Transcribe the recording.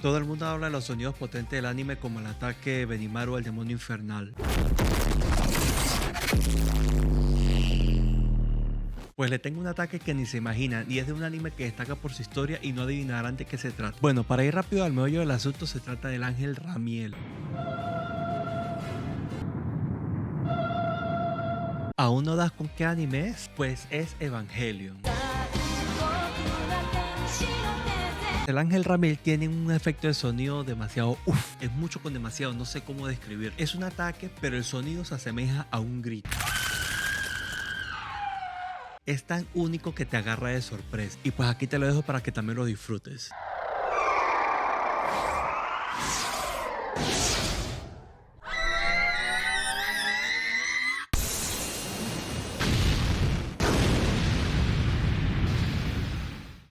Todo el mundo habla de los sonidos potentes del anime como el ataque de Benimaru al demonio infernal. Pues le tengo un ataque que ni se imaginan y es de un anime que destaca por su historia y no adivinarán de qué se trata. Bueno, para ir rápido al meollo del asunto, se trata del ángel Ramiel. ¿Aún no das con qué anime es? Pues es Evangelion. El ángel Ramiel tiene un efecto de sonido demasiado es mucho con demasiado, no sé cómo describir. Es un ataque, pero el sonido se asemeja a un grito. Es tan único que te agarra de sorpresa. Y pues aquí te lo dejo para que también lo disfrutes.